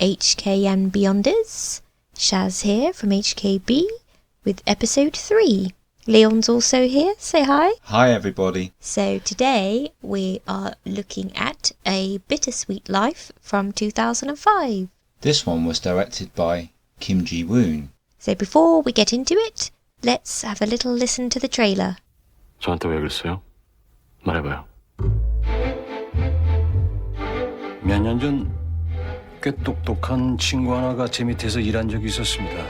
HK and Beyonders. Shaz here from HKB with episode 3. Leon's also here. Say hi. Hi everybody. So today we are looking at A Bittersweet Life from 2005. This one was directed by Kim Ji-woon. So before we get into it, let's have a little listen to the trailer. 저한테 왜 그랬어요? 말해봐요. 몇 년 전 꽤 똑똑한 친구 하나가 제 밑에서 일한 적이 있었습니다.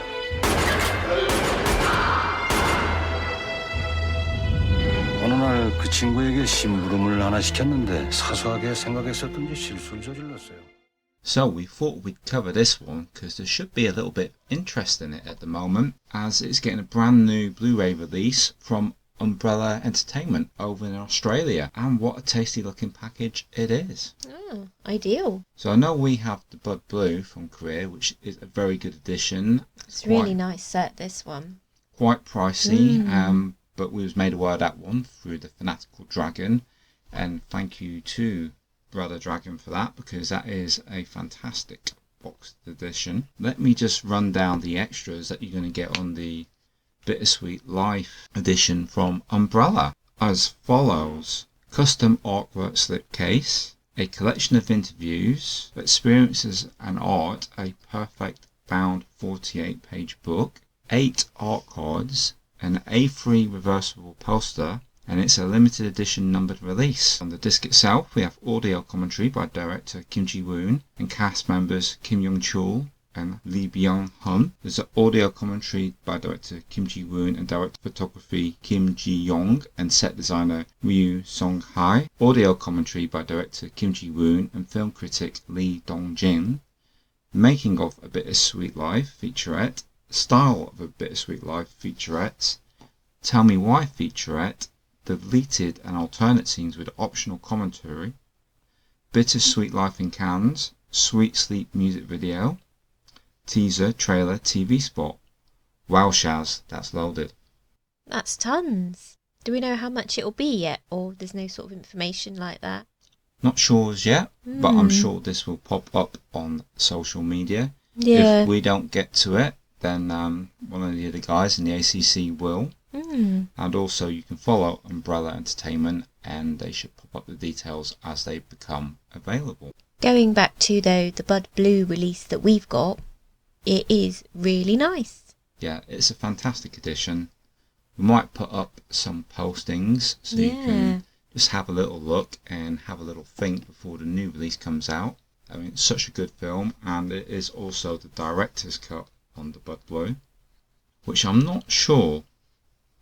어느 날 그 친구에게 심부름을 하나 시켰는데 사소하게 생각했었던지 실수를 저질렀어요. So we thought we'd cover this one because there should be a little bit of interest in it at the moment, as it's getting a brand new Blu-ray release from Umbrella Entertainment over in Australia, and what a tasty looking package it is. Oh, ideal. So I know we have the Bud Blue from Korea, which is a very good edition. It's really nice set, this one. Quite pricey, but we was made aware of that one through the Fanatical Dragon, and thank you to Brother Dragon for that, because that is a fantastic boxed edition. Let me just run down the extras that you're going to get on the Bittersweet Life edition from Umbrella as follows: custom artwork slipcase, a collection of interviews, experiences and art, a perfect bound 48-page book, 8 art cards, an A3 reversible poster, and it's a limited edition numbered release. On the disc itself we have audio commentary by director Kim Ji-woon and cast members Kim Young-chul and Lee Byung-hun. There's an audio commentary by director Kim Ji-woon and director of photography Kim Ji-young and set designer Ryu Song-hae. Audio commentary by director Kim Ji-woon and film critic Lee Dong-jin. Making of A Bittersweet Life featurette. Style of A Bittersweet Life featurette. Tell Me Why featurette. Deleted and alternate scenes with optional commentary. Bittersweet Life in Cannes. Sweet Sleep music video. Teaser, trailer, TV spot. Wow, Shaz, that's loaded. That's tons. Do we know how much it'll be yet, or there's no sort of information like that? Not sure as yet, but I'm sure this will pop up on social media. Yeah. If we don't get to it, then one of the other guys in the ACC will. And also you can follow Umbrella Entertainment and they should pop up the details as they become available. Going back to, though, the Bud Blue release that we've got, it is really nice. Yeah, it's a fantastic edition. We might put up some postings so you can just have a little look and have a little think before the new release comes out. I mean, it's such a good film, and it is also the director's cut on the Bud Blue, which I'm not sure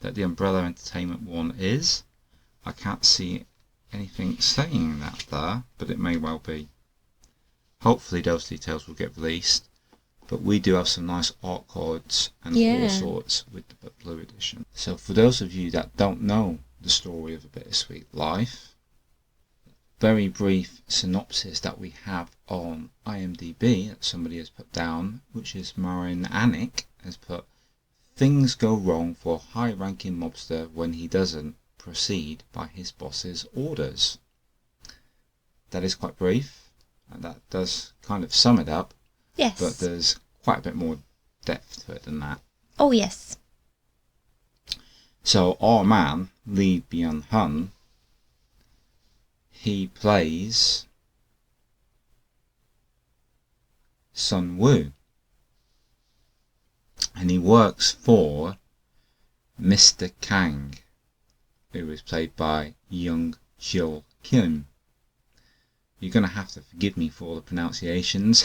that the Umbrella Entertainment one is. I can't see anything saying that there, but it may well be. Hopefully those details will get released. But we do have some nice art cards and all sorts with the Bud Blue edition. So for those of you that don't know the story of A Bittersweet Life, very brief synopsis that we have on IMDb that somebody has put down, which is Marin Anik has put, things go wrong for a high-ranking mobster when he doesn't proceed by his boss's orders. That is quite brief, and that does kind of sum it up. Yes. But there's quite a bit more depth to it than that. Oh, yes. So our man, Lee Byung-hun, he plays Sun Woo. And he works for Mr. Kang, who is played by Young Jil Kim. You're going to have to forgive me for all the pronunciations.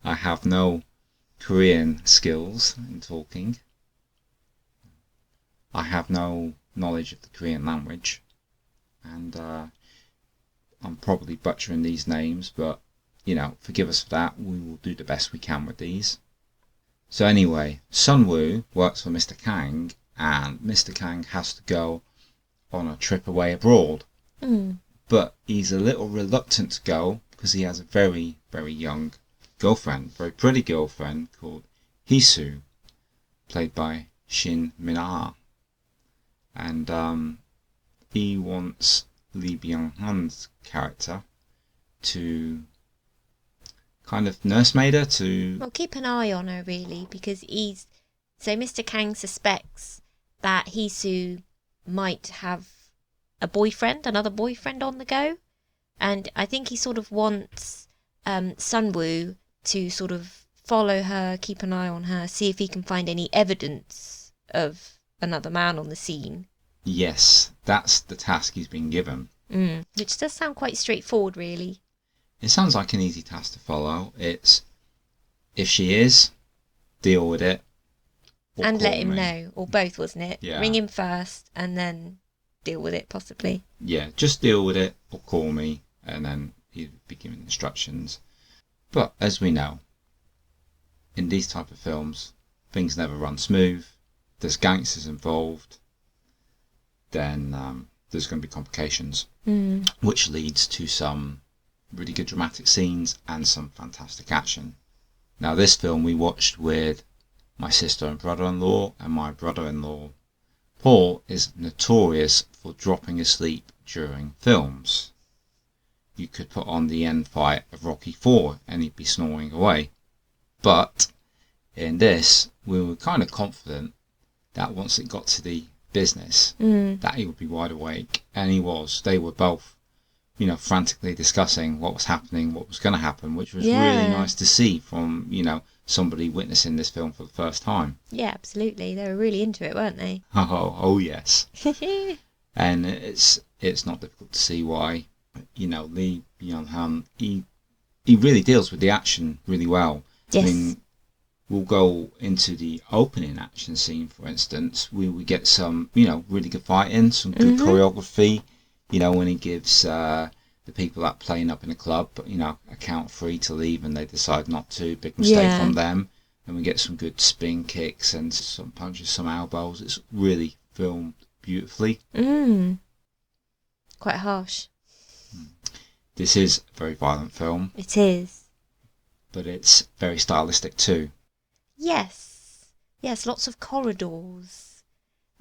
I have no Korean skills in talking. I have no knowledge of the Korean language. And I'm probably butchering these names, but, you know, forgive us for that. We will do the best we can with these. So anyway, Sun Woo works for Mr. Kang, and Mr. Kang has to go on a trip away abroad. But he's a little reluctant to go because he has a very, very young girlfriend, very pretty girlfriend called Hisu, played by Shin Min-ah. And he wants Lee Byung-hun's character to kind of nursemaid her to... Well, keep an eye on her, really, because So Mr. Kang suspects that Hisu might have another boyfriend on the go. And I think he sort of wants Sunwoo to sort of follow her, keep an eye on her, see if he can find any evidence of another man on the scene. Yes, that's the task he's been given. Which does sound quite straightforward, really. It sounds like an easy task to follow. It's, if she is, deal with it. And let him know, or both, wasn't it? Yeah. Ring him first and then deal with it, possibly. Yeah, just deal with it or call me, and then he'd be given instructions. But as we know, in these type of films, things never run smooth. There's gangsters involved. Then there's going to be complications, which leads to some really good dramatic scenes and some fantastic action. Now, this film we watched with my sister and brother-in-law, and my brother-in-law Paul is notorious for dropping asleep during films. You could put on the end fight of Rocky IV and he'd be snoring away. But in this, we were kind of confident that once it got to the business, that he would be wide awake, and he was. They were both, frantically discussing what was happening, what was going to happen, which was really nice to see from, somebody witnessing this film for the first time. Yeah, absolutely. They were really into it, weren't they? Oh yes. And it's not difficult to see why, Lee Byung-hun, he really deals with the action really well. Yes. I mean, we'll go into the opening action scene, for instance. We get some, really good fighting, some good choreography, when he gives the people that playing up in the club, a count free to leave, and they decide not to. Big mistake from them. And we get some good spin kicks and some punches, some elbows. It's really filmed beautifully. Quite harsh. This is a very violent film. It is. But it's very stylistic too. Yes, lots of corridors.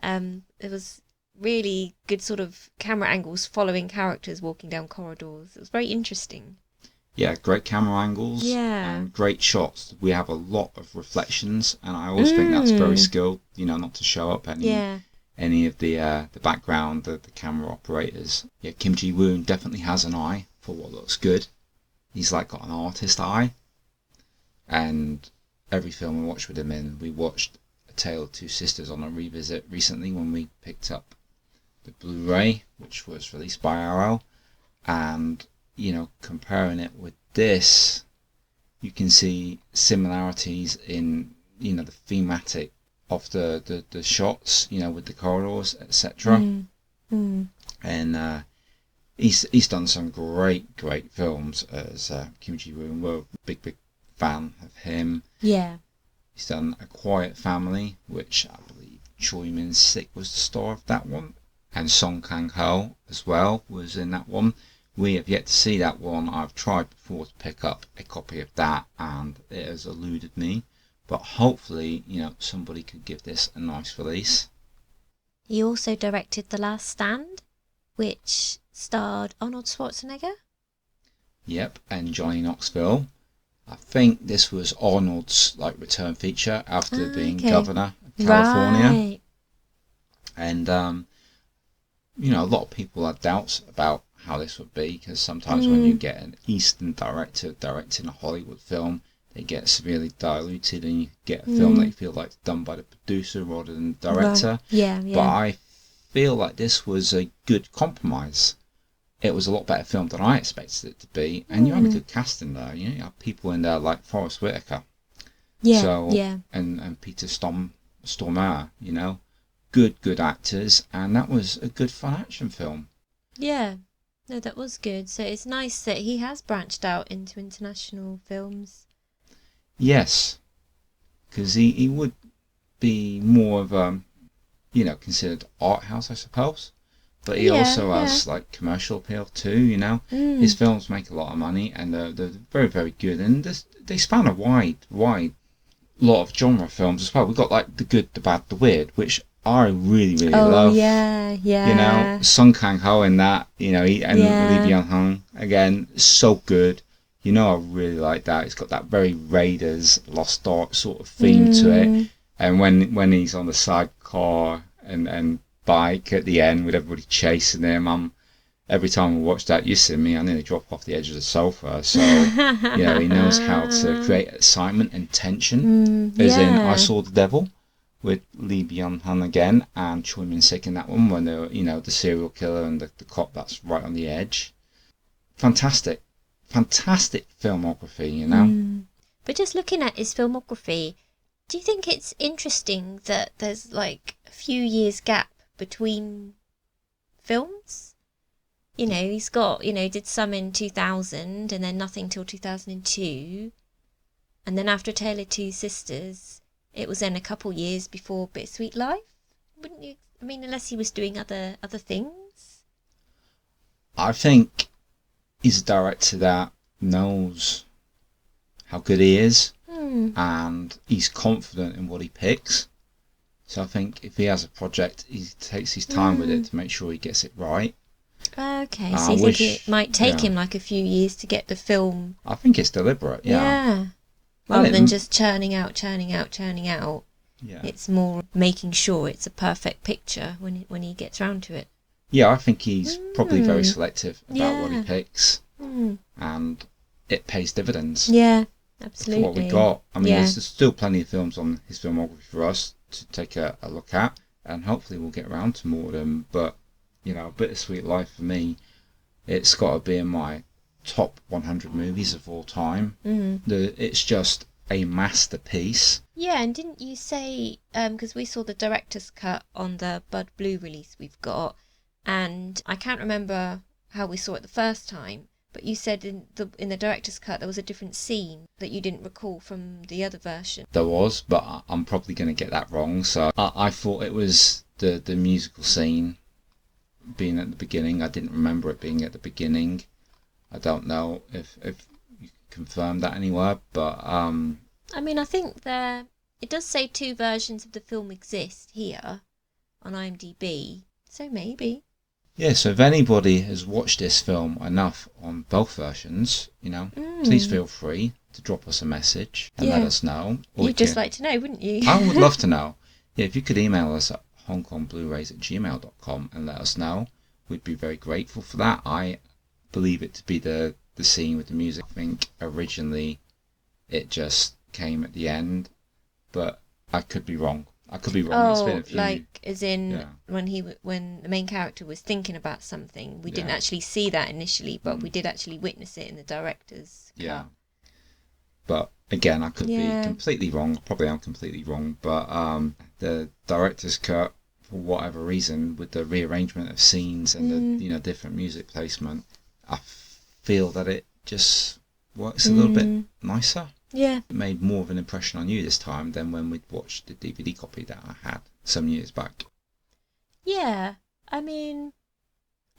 It was really good sort of camera angles following characters walking down corridors. It was very interesting. Yeah, great camera angles. Yeah. And great shots. We have a lot of reflections, and I always think that's very skilled, not to show up any of the background, the camera operators. Yeah, Kim Ji-woon definitely has an eye for what looks good. He's got an artist eye. And every film we watched with him in, we watched A Tale of Two Sisters on a revisit recently when we picked up the Blu-ray, which was released by RL, and comparing it with this, you can see similarities in the thematic of the shots, with the corridors, etc. And he's done some great films as Kim Ji-woon. We're a big fan of him. Yeah. He's done A Quiet Family, which I believe Choi Min-sik was the star of that one, and Song Kang-ho as well was in that one. We have yet to see that one. I've tried before to pick up a copy of that, and it has eluded me. But hopefully, somebody could give this a nice release. He also directed The Last Stand, which starred Arnold Schwarzenegger. Yep, and Johnny Knoxville. I think this was Arnold's return feature after being governor of California. Right. And a lot of people had doubts about how this would be, because sometimes when you get an Eastern director directing a Hollywood film, they get severely diluted, and you get a film that you feel like done by the producer rather than the director. Right. Yeah. But I feel like this was a good compromise. It was a lot better film than I expected it to be, and you had a good casting there. You have people in there like Forrest Whitaker, and Peter Stormare. Good actors, and that was a good fun action film. Yeah, no, that was good. So it's nice that he has branched out into international films. Yes, because he would be more of a, considered art house, I suppose. But he also has commercial appeal too. His films make a lot of money, and they're very, very good, and they span a wide lot of genre films as well. We've got the good, the bad, the weird, which I really love. Song Kang-ho in that, and Lee Byung-hun again, so good. You know, I really like that. It's got that very Raiders Lost Ark sort of theme to it. And when he's on the sidecar and bike at the end with everybody chasing him, every time I watch that, you see me, I nearly drop off the edge of the sofa. So, you know, he knows how to create excitement and tension. As in, I Saw the Devil with Lee Byung-hun again and Choi Min-sik in that one, when they're, you know, the serial killer and the cop that's right on the edge. Fantastic filmography, you know. But just looking at his filmography, do you think it's interesting that there's like a few years gap between films? You know, he's got, you know, did some in 2000 and then nothing till 2002. And then after Tale of Two Sisters, it was then a couple years before Bittersweet Life. Wouldn't you? I mean, unless he was doing other things. I think he's a director that knows how good he is, and he's confident in what he picks. So I think if he has a project, he takes his time with it to make sure he gets it right. Okay, so you think it might take him like a few years to get the film? I think it's deliberate, yeah. Rather than just churning out. Yeah. It's more making sure it's a perfect picture when he gets round to it. Yeah, I think he's probably very selective about what he picks, and it pays dividends. Yeah, absolutely. For what we got. I mean, there's still plenty of films on his filmography for us to take a look at, and hopefully we'll get around to more of them. But, you know, Bittersweet Life for me, it's got to be in my top 100 movies of all time. It's just a masterpiece. Yeah, and didn't you say, because we saw the director's cut on the Bud Blue release we've got, and I can't remember how we saw it the first time, but you said in the director's cut there was a different scene that you didn't recall from the other version. There was, but I'm probably going to get that wrong. So I thought it was the musical scene being at the beginning. I didn't remember it being at the beginning. I don't know if you confirmed that anywhere, but I mean, I think it does say 2 versions of the film exist here on IMDb, so maybe. Yeah, so if anybody has watched this film enough on both versions, you know, please feel free to drop us a message and let us know. You'd just like to know, wouldn't you? I would love to know. Yeah, if you could email us at hongkongblu-rays@gmail.com and let us know, we'd be very grateful for that. I believe it to be the scene with the music. I think originally it just came at the end, but I could be wrong. It's been a few, like as in when the main character was thinking about something, we didn't actually see that initially, but we did actually witness it in the director's cut. Yeah. But again, I could be completely wrong. Probably I'm completely wrong. But the director's cut, for whatever reason, with the rearrangement of scenes and the different music placement, I feel that it just works a little bit nicer. Yeah. It made more of an impression on you this time than when we'd watched the DVD copy that I had some years back. Yeah. I mean,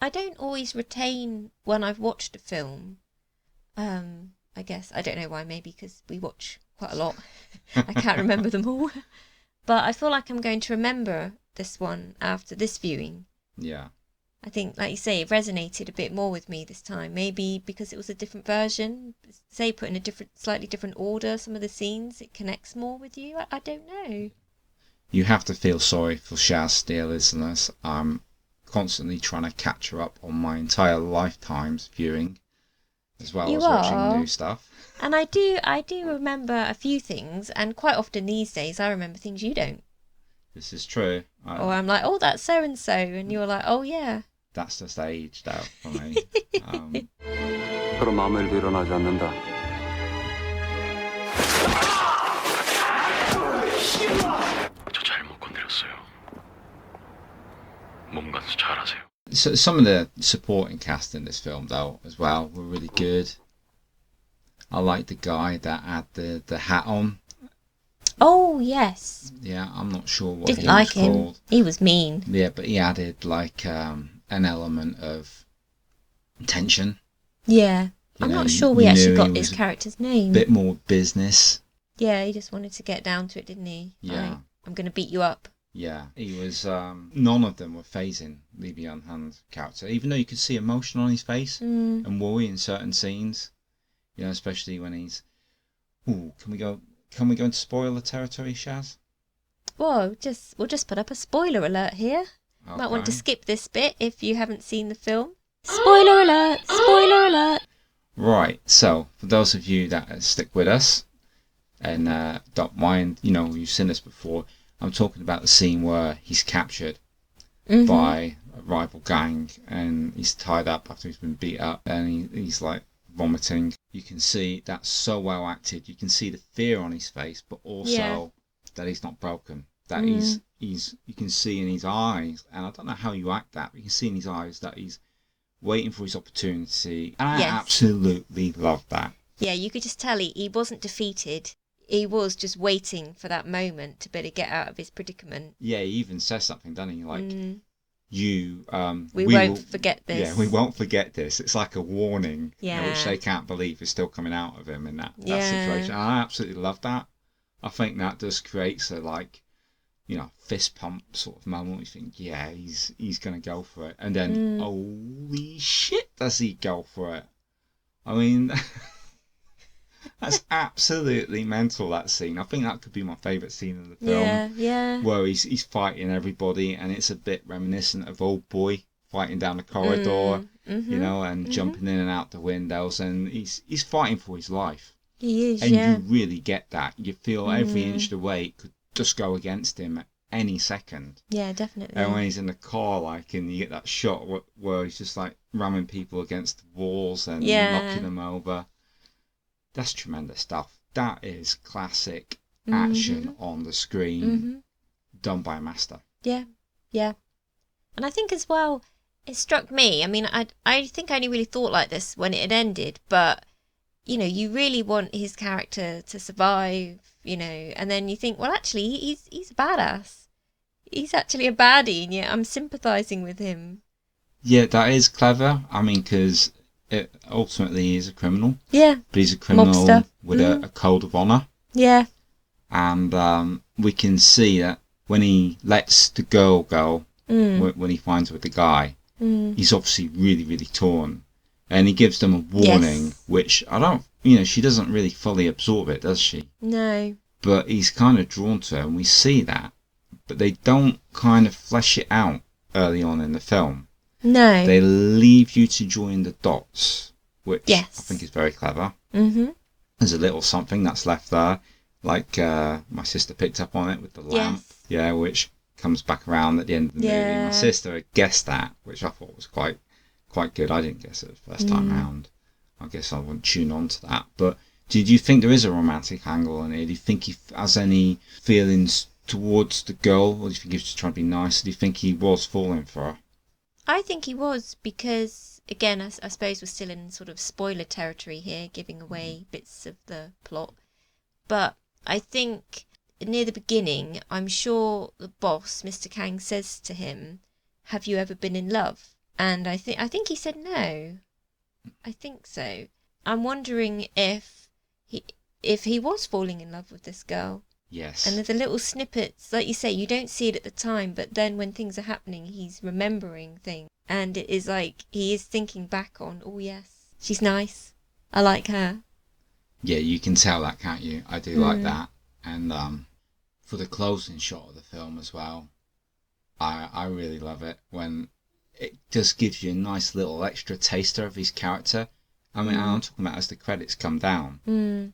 I don't always retain when I've watched a film. I guess, I don't know why, maybe because we watch quite a lot. I can't remember them all. But I feel like I'm going to remember this one after this viewing. Yeah. I think, like you say, it resonated a bit more with me this time. Maybe because it was a different version. Say, put in a slightly different order, some of the scenes, it connects more with you. I don't know. You have to feel sorry for Shaz Steele, listeners. I'm constantly trying to catch her up on my entire lifetime's viewing, as well as watching new stuff. And I do remember a few things, and quite often these days I remember things you don't. This is true. Or I'm like, oh, that's so-and-so, and you're like, oh, yeah. That's just aged out for me. 서로 마음의 일도 일어나지 않는다. 저 잘못 건드렸어요. 몸 가서 잘하세요. So some of the supporting cast in this film, though, as well, were really good. I like the guy that had the hat on. Oh, yes. Yeah, I'm not sure what Didn't he like was called. He was mean. Yeah, but he added like an element of tension. Yeah. I'm not sure we actually got his character's name. A bit more business. Yeah, he just wanted to get down to it, didn't he? Yeah. Like, I'm going to beat you up. Yeah, he was. None of them were phasing Lee Byung-hun's character, even though you could see emotion on his face and worry in certain scenes. You know, especially when he's. Ooh, can we go into spoiler territory, Shaz? Whoa, we'll just put up a spoiler alert here. Okay. Might want to skip this bit if you haven't seen the film. Spoiler alert! Spoiler alert! Right, so for those of you that stick with us and don't mind, you know, you've seen this before, I'm talking about the scene where he's captured by a rival gang and he's tied up after he's been beat up and he's like vomiting. You can see that's so well acted. You can see the fear on his face, but also that he's not broken. That you can see in his eyes, and I don't know how you act that, but you can see in his eyes that he's waiting for his opportunity. And I absolutely love that. Yeah, you could just tell he wasn't defeated. He was just waiting for that moment to be able to get out of his predicament. Yeah, he even says something, doesn't he? Like, we won't forget this. Yeah, we won't forget this. It's like a warning, yeah, which they can't believe is still coming out of him in that situation. And I absolutely love that. I think that just creates a, like, you know, fist pump sort of moment. You think, yeah, he's going to go for it. And then, holy shit, does he go for it? I mean, that's absolutely mental, that scene. I think that could be my favourite scene in the film. Yeah. Where he's fighting everybody, and it's a bit reminiscent of Old Boy fighting down the corridor, you know, and jumping in and out the windows. And he's fighting for his life. He is, and you really get that. You feel every inch of the way it could just go against him at any second. Yeah, definitely. And when he's in the car, like, and you get that shot where he's just like ramming people against the walls and knocking them over. That's tremendous stuff. That is classic action on the screen, done by a master. Yeah. And I think as well, it struck me. I mean, I think I only really thought like this when it had ended, but you know, you really want his character to survive, you know, and then you think, well, actually, he's a badass. He's actually a baddie, and yet I'm sympathising with him. Yeah, that is clever. I mean, because ultimately he is a criminal. Yeah. But he's a criminal Mobster. with a code of honour. Yeah. And we can see that when he lets the girl go, when he finds her with the guy, he's obviously really, really torn. And he gives them a warning, which I don't, you know, she doesn't really fully absorb it, does she? No. But he's kind of drawn to her, and we see that. But they don't kind of flesh it out early on in the film. No. They leave you to join the dots, which I think is very clever. There's a little something that's left there, like my sister picked up on it with the lamp. Yeah, which comes back around at the end of the movie. My sister had guessed that, which I thought was quite good. I didn't guess it the first time round. I guess I wouldn't tune on to that. But did you think there is a romantic angle in it? Do you think he has any feelings towards the girl? Or do you think he was just trying to be nice? Do you think he was falling for her? I think he was, because, again, I suppose we're still in sort of spoiler territory here, giving away bits of the plot. But I think near the beginning, I'm sure the boss, Mr. Kang, says to him, "Have you ever been in love?" And I think he said no. I think so. I'm wondering if he was falling in love with this girl. Yes. And there's a little snippets, like you say, you don't see it at the time, but then when things are happening, he's remembering things. And it is like he is thinking back on, oh yes, she's nice. I like her. Yeah, you can tell that, can't you? I do like that. And for the closing shot of the film as well, I really love it when it just gives you a nice little extra taster of his character. I mean, I'm talking about as the credits come down.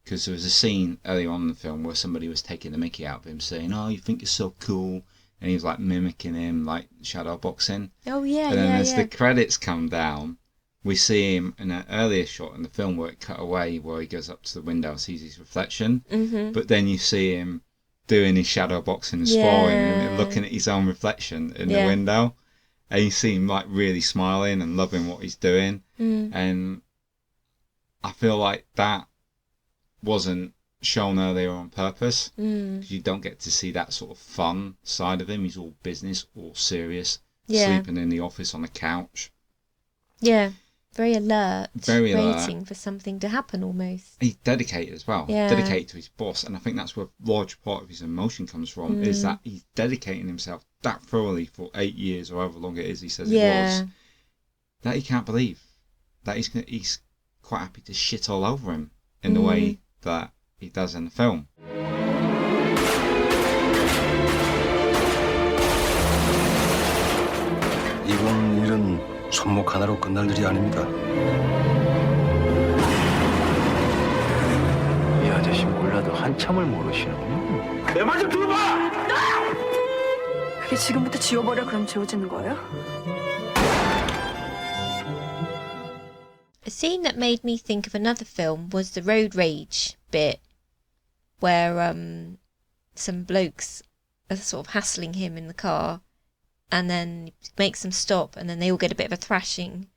Because there was a scene earlier on in the film where somebody was taking the mickey out of him, saying, "Oh, you think you're so cool," and he was like mimicking him, like shadow boxing. Oh yeah, and then as the credits come down, we see him in an earlier shot in the film where it cut away, where he goes up to the window and sees his reflection. But then you see him doing his shadow boxing and sparring and looking at his own reflection in the window, and you see him like really smiling and loving what he's doing. And I feel like that wasn't shown earlier on purpose, because you don't get to see that sort of fun side of him. He's all business, all serious, sleeping in the office on the couch. Yeah, very alert, alert, waiting for something to happen almost. He's dedicated as well, dedicated to his boss, and I think that's where a large part of his emotion comes from, is that he's dedicating himself that thoroughly for 8 years, or however long it is he says it was, that he can't believe that he's quite happy to shit all over him in the way that he does in the film. 이번 일은 손목 하나로 끝날 일이 아닙니다. 이 아저씨 몰라도 한참을 모르시는. 내 말 좀 들어봐! 그게 지금부터 지워버려 그럼 지워지는 거예요? A scene that made me think of another film was the road rage bit, where some blokes are sort of hassling him in the car, and then makes them stop, and then they all get a bit of a thrashing.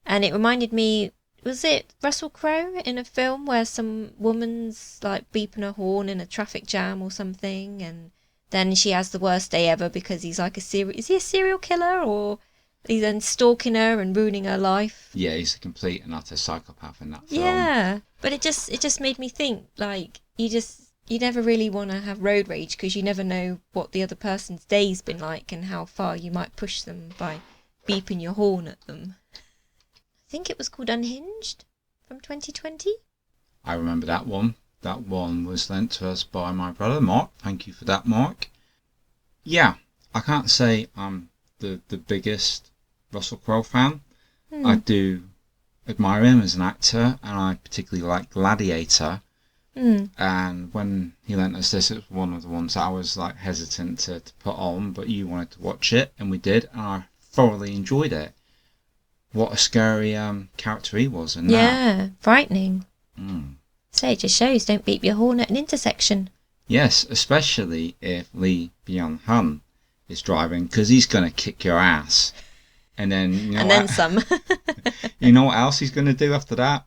And it reminded me, was it Russell Crowe in a film where some woman's like beeping her horn in a traffic jam or something, and then she has the worst day ever because he's like is he a serial killer, or he's then stalking her and ruining her life? Yeah, he's a complete and utter psychopath in that film. Yeah, but it just made me think, like, you never really want to have road rage because you never know what the other person's day's been like and how far you might push them by beeping your horn at them. I think it was called Unhinged from 2020. I remember that one. That one was lent to us by my brother, Mark. Thank you for that, Mark. Yeah, I can't say I'm the biggest Russell Crowe fan. I do admire him as an actor, and I particularly like Gladiator. And when he lent us this, it was one of the ones that I was like hesitant to put on, but you wanted to watch it, and we did, and I thoroughly enjoyed it. What a scary character he was in that. Yeah, frightening. So it just shows, don't beep your horn at an intersection. Yes, especially if Lee Byung-hun is driving, because he's going to kick your ass. And then, you know, and then some. You know what else he's going to do after that?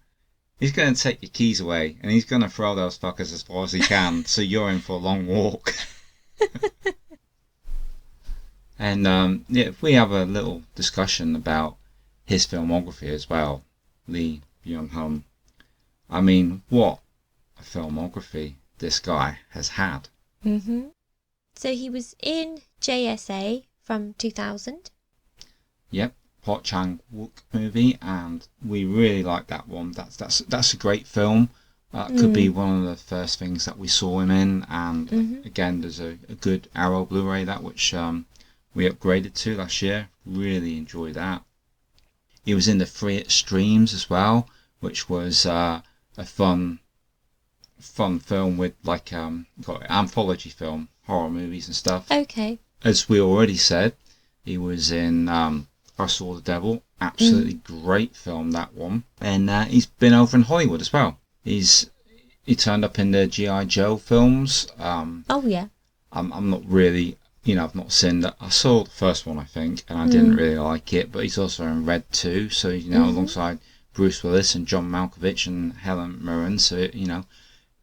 He's going to take your keys away, and he's going to throw those fuckers as far as he can, so you're in for a long walk. And yeah, if we have a little discussion about his filmography as well, Lee Byung-hun. I mean, what a filmography this guy has had. So he was in JSA from 2000. Yep, Park Chan-wook movie, and we really like that one. That's a great film. Could be one of the first things that we saw him in, and again, there's a good Arrow Blu-ray that which we upgraded to last year. Really enjoyed that. He was in the Three Extremes as well, which was a fun film with like got an anthology film, horror movies and stuff. Okay. As we already said, he was in I Saw the Devil. Absolutely great film, that one. And he's been over in Hollywood as well. He turned up in the G.I. Joe films. Oh yeah. I'm not really, I've not seen that. I saw the first one, I think, and I didn't really like it. But he's also in Red 2, so alongside Bruce Willis and John Malkovich and Helen Mirren. So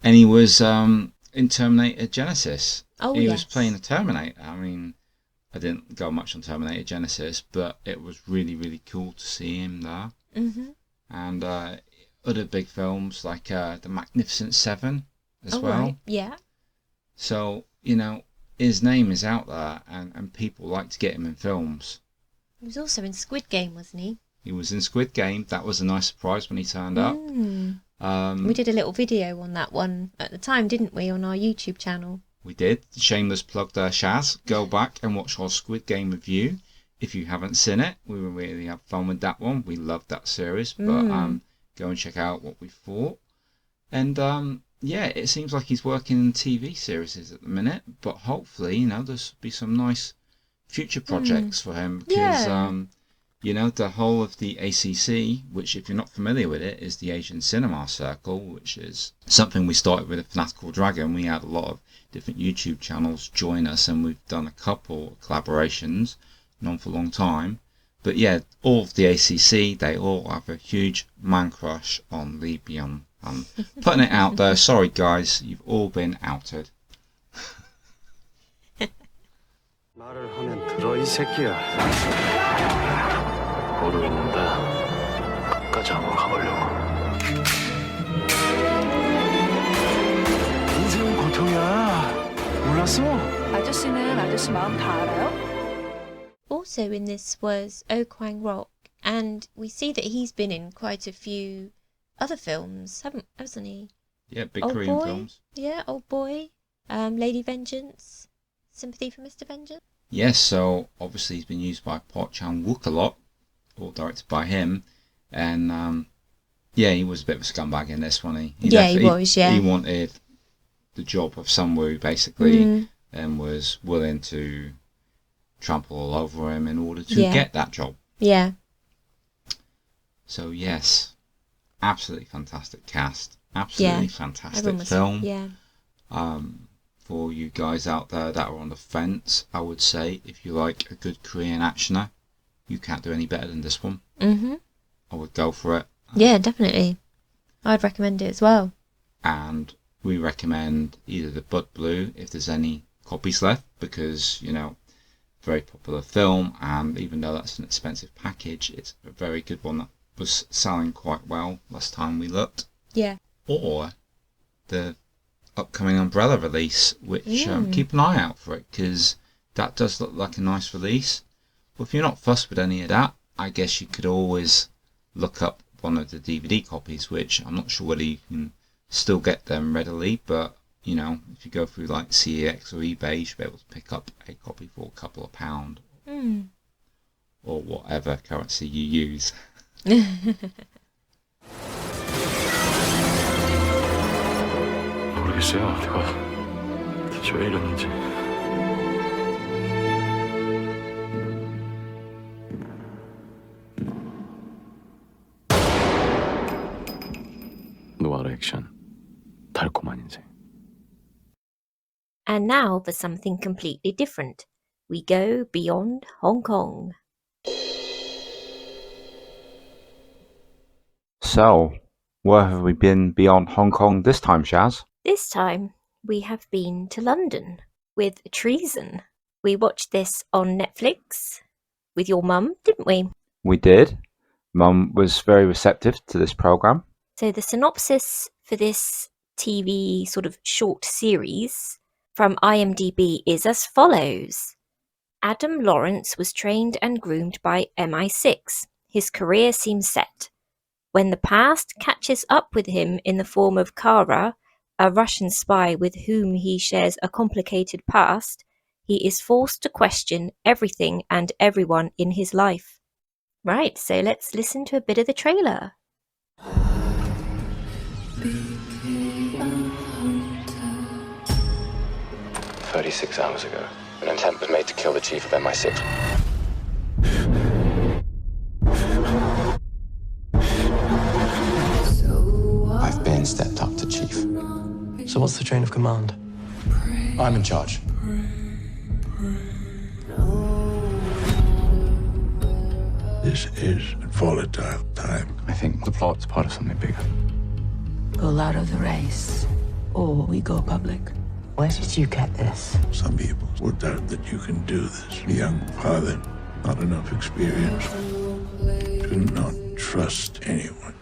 and he was in Terminator Genesis. Oh, he yes. was playing the Terminator. I mean, I didn't go much on Terminator Genesis, but it was really, really cool to see him there. And other big films like The Magnificent Seven as well. Right. Yeah. So, his name is out there, and people like to get him in films. He was also in Squid Game, wasn't he? He was in Squid Game. That was a nice surprise when he turned up. We did a little video on that one at the time, didn't we, on our YouTube channel? We did. Shameless plug there, Shaz. Go back and watch our Squid Game review if you haven't seen it. We really had fun with that one. We loved that series, but go and check out what we thought. And yeah, it seems like he's working in TV series at the minute, but hopefully, there'll be some nice future projects for him, because the whole of the ACC, which if you're not familiar with it, is the Asian Cinema Circle, which is something we started with a Fanatical Dragon. We had a lot of different YouTube channels join us, and we've done a couple of collaborations, known for a long time. But yeah, all of the ACC, they all have a huge man crush on Lee Byung. I'm putting it out there. Sorry guys, you've all been outed. 말을 하면 들어 이 새끼야. 모르겠는데 끝까지 한번 가보려고. 인생은 고통이야. 몰랐어? 아저씨는 아저씨 마음 다 알아요? Also in this was Oh Kwang Rock, and we see that he's been in quite a few other films, hasn't he? Yeah, big Old Korean Boy? films. Yeah, Old Boy, Lady Vengeance, Sympathy for Mr. Vengeance. Yes, so obviously he's been used by Park Chan-wook a lot, or directed by him, and yeah, he was a bit of a scumbag in this one. He was, yeah. He wanted the job of Sunwoo, basically, and was willing to trample all over him in order to get that job. Yeah. So yes, absolutely fantastic cast, absolutely fantastic film. Yeah. For you guys out there that are on the fence, I would say if you like a good Korean actioner, you can't do any better than this one. I would go for it. Yeah, definitely. I'd recommend it as well. And we recommend either the Bud Blue if there's any copies left, because, you know, very popular film, and even though that's an expensive package, it's a very good one that was selling quite well last time we looked. Yeah. Or the upcoming Umbrella release, which keep an eye out for it, because that does look like a nice release. But if you're not fussed with any of that, I guess you could always look up one of the DVD copies, which I'm not sure whether you can still get them readily, but you know, if you go through like CEX or eBay, you should be able to pick up a copy for a couple of £1 or whatever currency you use. 모르겠어요. 제가 대체 왜 이러는지. 노아르 액션, 달콤한 인생. And now for something completely different. We go beyond Hong Kong. So, where have we been beyond Hong Kong this time, Shaz? This time we have been to London with Treason. We watched this on Netflix with your mum, didn't we? We did. Mum was very receptive to this programme. So the synopsis for this TV sort of short series from IMDb is as follows. Adam Lawrence was trained and groomed by MI6. His career seems set. When the past catches up with him in the form of Kara, a Russian spy with whom he shares a complicated past, he is forced to question everything and everyone in his life. Right, so let's listen to a bit of the trailer. 36 hours ago, an attempt was made to kill the chief of MI6. I've been stepped up to chief. So what's the chain of command? I'm in charge. This is a volatile time. I think the plot's part of something bigger. Pull out of the race, or we go public. Where did you get this? Some people would doubt that you can do this. A young father, not enough experience. Do not trust anyone.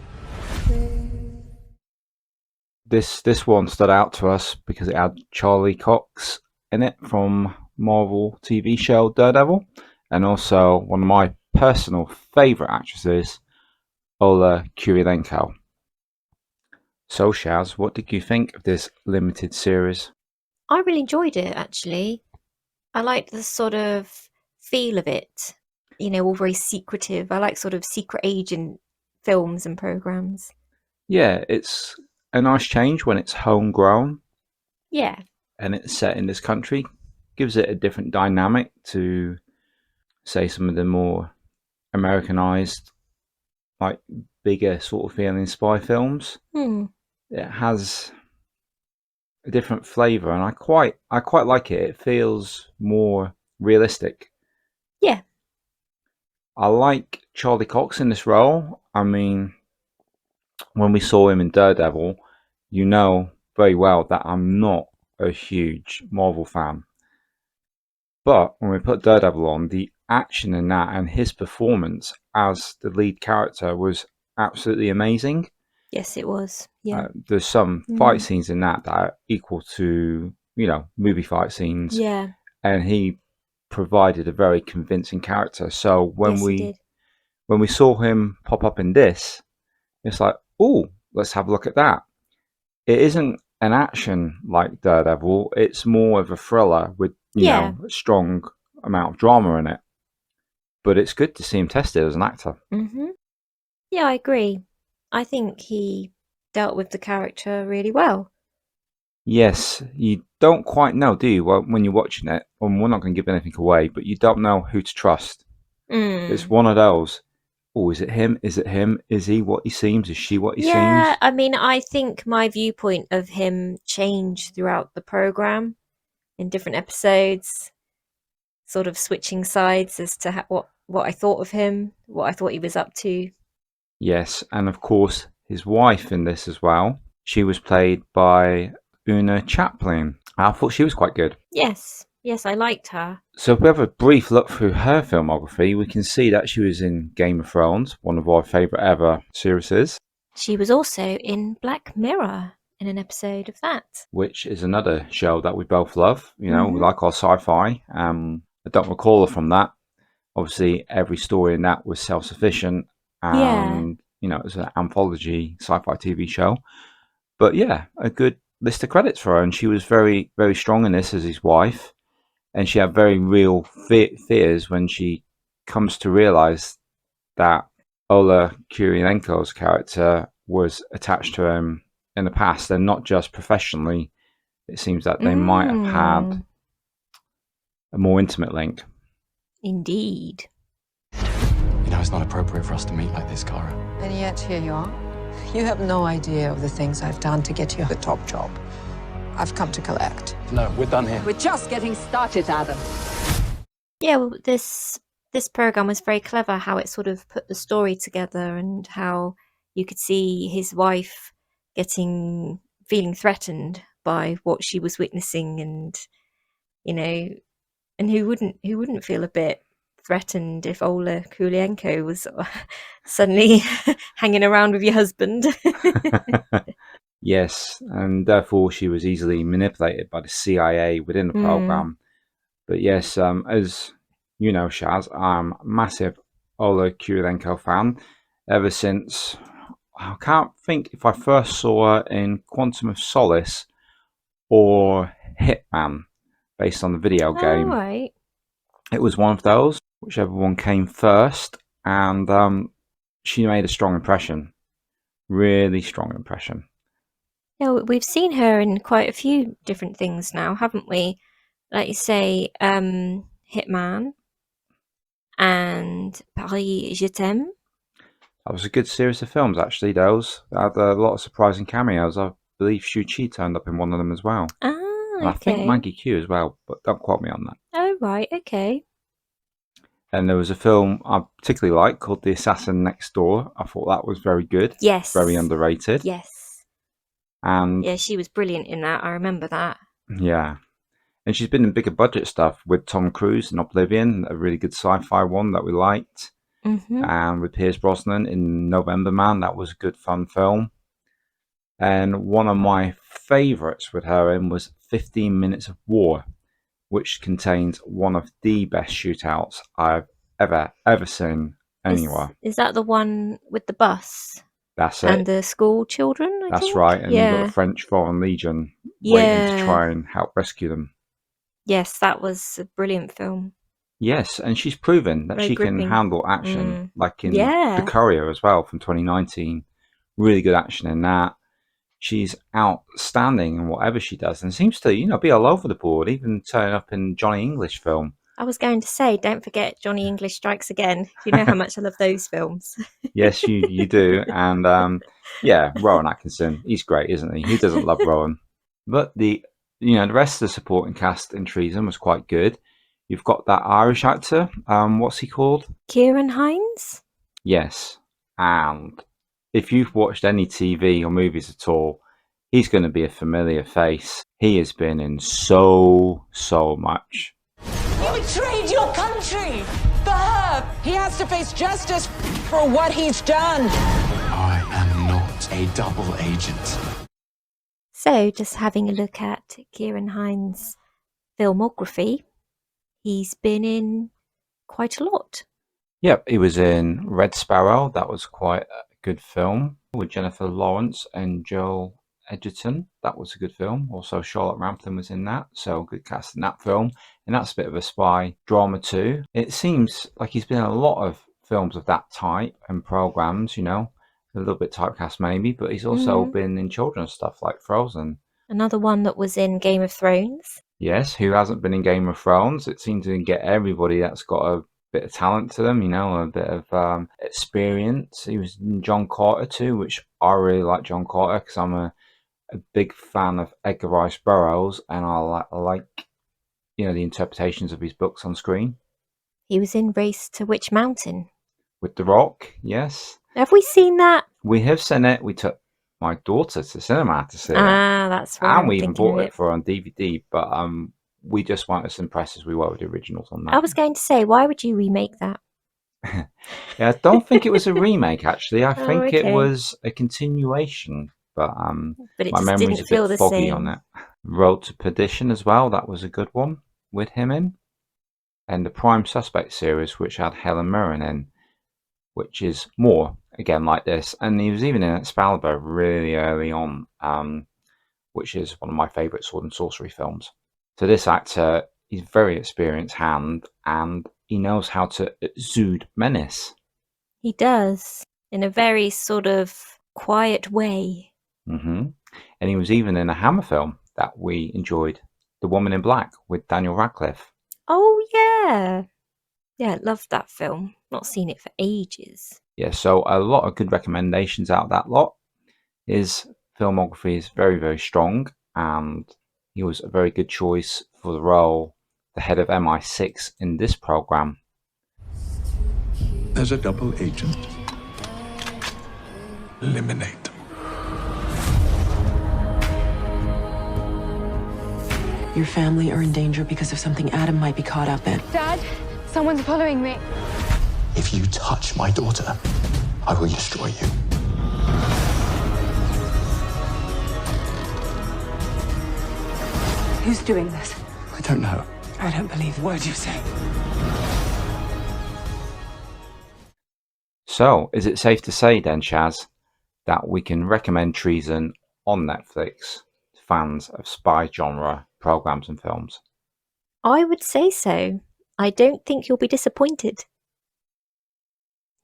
This one stood out to us because it had Charlie Cox in it from Marvel TV show Daredevil, and also one of my personal favourite actresses, Olga Kurylenko. So Shaz, what did you think of this limited series? I really enjoyed it, actually. I liked the sort of feel of it. You know, all very secretive. I like sort of secret agent films and programs. Yeah, it's a nice change when it's homegrown. Yeah. And it's set in this country. Gives it a different dynamic to, say, some of the more Americanized, like bigger sort of feeling spy films. It has a different flavour, and I quite like it. It feels more realistic. Yeah. I like Charlie Cox in this role. I mean, when we saw him in Daredevil, you know very well that I'm not a huge Marvel fan. But when we put Daredevil on, the action in that and his performance as the lead character was absolutely amazing. Yes, it was. Yeah. There's some fight scenes in that are equal to, you know, movie fight scenes. Yeah. And he provided a very convincing character. So when Yes, he did. when we saw him pop up in this, it's like, oh, let's have a look at that. It isn't an action like Daredevil. It's more of a thriller with, you know, a strong amount of drama in it. But it's good to see him tested as an actor. Mm-hmm. Yeah, I agree. I think he dealt with the character really well. Yes, you don't quite know, do you, when you're watching it? And we're not going to give anything away, but you don't know who to trust. It's one of those. Oh, is it him? Is it him? Is he what he seems? Is she what he seems? Yeah, I mean, I think my viewpoint of him changed throughout the program in different episodes, sort of switching sides as to what I thought of him, what I thought he was up to. Yes, and of course, his wife in this as well. She was played by Una Chaplin. I thought she was quite good. Yes, I liked her. So if we have a brief look through her filmography, we can see that she was in Game of Thrones, one of our favourite ever series. She was also in Black Mirror in an episode of that. Which is another show that we both love. You know, we like our sci-fi. I don't recall her from that. Obviously, every story in that was self-sufficient. And, you know, it was an anthology sci-fi TV show. But yeah, a good list of credits for her. And she was very, very strong in this as his wife. And she had very real fears when she comes to realize that Olga Kurylenko's character was attached to him in the past, and not just professionally. It seems that they might have had a more intimate link. Indeed. You know, it's not appropriate for us to meet like this, Kara. And yet, here you are. You have no idea of the things I've done to get you the top job. I've come to collect. No, we're done here. We're just getting started, Adam. Yeah, well, this program was very clever, how it sort of put the story together and how you could see his wife feeling threatened by what she was witnessing, and, you know, and who wouldn't feel a bit threatened if Olga Kurylenko was suddenly hanging around with your husband. Yes, and therefore she was easily manipulated by the CIA within the program. But yes, as you know, Shaz, I'm a massive Olga Kurylenko fan ever since. I can't think if I first saw her in Quantum of Solace or Hitman, based on the video game. Oh, right. It was one of those, whichever one came first, and she made a strong impression. Really strong impression. Yeah, we've seen her in quite a few different things now, haven't we? Like you say, Hitman and Paris Je t'aime. That was a good series of films, actually, those. They had a lot of surprising cameos. I believe Shu-Chi turned up in one of them as well. Ah, and I think Maggie Q as well, but don't quote me on that. Oh, right, okay. And there was a film I particularly liked called The Assassin Next Door. I thought that was very good. Yes. Very underrated. Yes. And yeah, she was brilliant in that. I remember that. Yeah. And she's been in bigger budget stuff with Tom Cruise in Oblivion, a really good sci-fi one that we liked. And with Pierce Brosnan in November Man, that was a good fun film. And one of my favourites with her in was 15 Minutes of War, which contains one of the best shootouts I've ever seen anywhere. Is that the one with the bus? That's it. And the school children, I That's think? right. And you've got the French Foreign Legion waiting to try and help rescue them. Yes, that was a brilliant film. Yes, and she's proven that Very she gripping. can handle action, like in The Courier as well from 2019. Really good action in that. She's outstanding in whatever she does, and seems to, you know, be all over the board, even turning up in Johnny English film. I was going to say, don't forget Johnny English Strikes Again. You know how much I love those films. Yes, you do. And yeah, Rowan Atkinson, he's great, isn't he? Who doesn't love Rowan? But the rest of the supporting cast in Treason was quite good. You've got that Irish actor, what's he called? Kieran Hines? Yes. And if you've watched any TV or movies at all, he's going to be a familiar face. He has been in so much. You betrayed your country! For her! He has to face justice for what he's done! I am not a double agent. So, just having a look at Kieran Hines' filmography, he's been in quite a lot. Yep, he was in Red Sparrow. That was quite a good film. with Jennifer Lawrence and Joel Edgerton. That was a good film. Also, Charlotte Rampling was in that, so good cast in that film. And that's a bit of a spy drama too. It seems like he's been in a lot of films of that type and programs, a little bit typecast maybe, but he's also been in children's stuff like Frozen. Another one that was in Game of Thrones. Yes, who hasn't been in Game of Thrones? It seems to get everybody that's got a bit of talent to them, a bit of experience. He was in John Carter too, which I really like John Carter because I'm a big fan of Edgar Rice Burroughs, and I like the interpretations of his books on screen. He was in Race to Witch Mountain. With The Rock, yes. Have we seen that? We have seen it. We took my daughter to cinema to see it. That's right. And we even bought it for her on DVD, but we just weren't as impressed as we were with the originals on that. I was going to say, why would you remake that? Yeah, I don't think it was a remake, actually. I think okay. it was a continuation, but it my just memory's didn't a feel bit the foggy same. on it. Road to Perdition as well, that was a good one with him in. And the Prime Suspect series, which had Helen Mirren in, which is more, again, like this. And he was even in Excalibur really early on, which is one of my favourite sword and sorcery films. So this actor, he's a very experienced hand, and he knows how to exude menace. He does, in a very sort of quiet way. And he was even in a Hammer film that we enjoyed, The Woman in Black, with Daniel Radcliffe. Oh, yeah. Yeah, loved that film. Not seen it for ages. Yeah, so a lot of good recommendations out of that lot. His filmography is very, very strong, and he was a very good choice for the role, the head of MI6 in this program. There's a double agent. Eliminate them. Your family are in danger because of something Adam might be caught up in. Dad, someone's following me. If you touch my daughter, I will destroy you. Who's doing this? I don't know. I don't believe a word you say. So, is it safe to say then, Shaz, that we can recommend Treason on Netflix to fans of spy genre programs and films? I would say so. I don't think you'll be disappointed.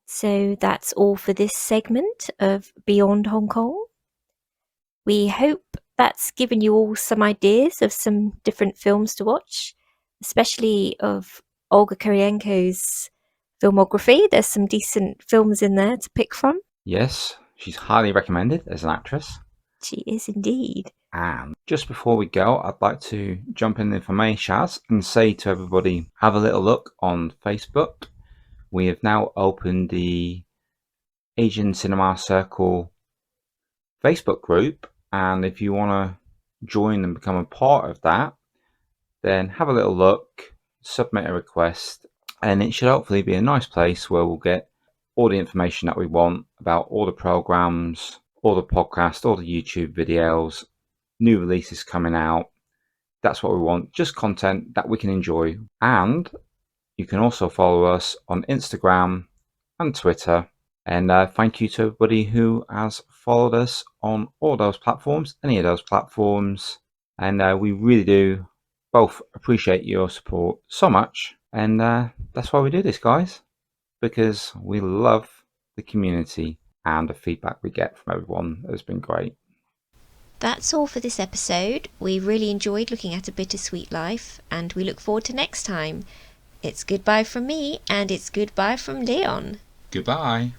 So that's all for this segment of Beyond Hong Kong. We hope that's given you all some ideas of some different films to watch, especially of Olga Kurylenko's filmography. There's some decent films in there to pick from. Yes, she's highly recommended as an actress. She is indeed. And just before we go, I'd like to jump in there for me, Shaz, and say to everybody, have a little look on Facebook. We have now opened the Asian Cinema Circle Facebook group, and if you want to join and become a part of that, then have a little look, submit a request, and it should hopefully be a nice place where we'll get all the information that we want about all the programs, all the podcasts, all the YouTube videos, new releases coming out. That's what we want, just content that we can enjoy. And you can also follow us on Instagram and Twitter. And thank you to everybody who has followed us on all those platforms, any of those platforms. And we really do both appreciate your support so much. And that's why we do this, guys, because we love the community, and the feedback we get from everyone has been great. That's all for this episode. We really enjoyed looking at A Bittersweet Life, and we look forward to next time. It's goodbye from me, and it's goodbye from Leon. Goodbye.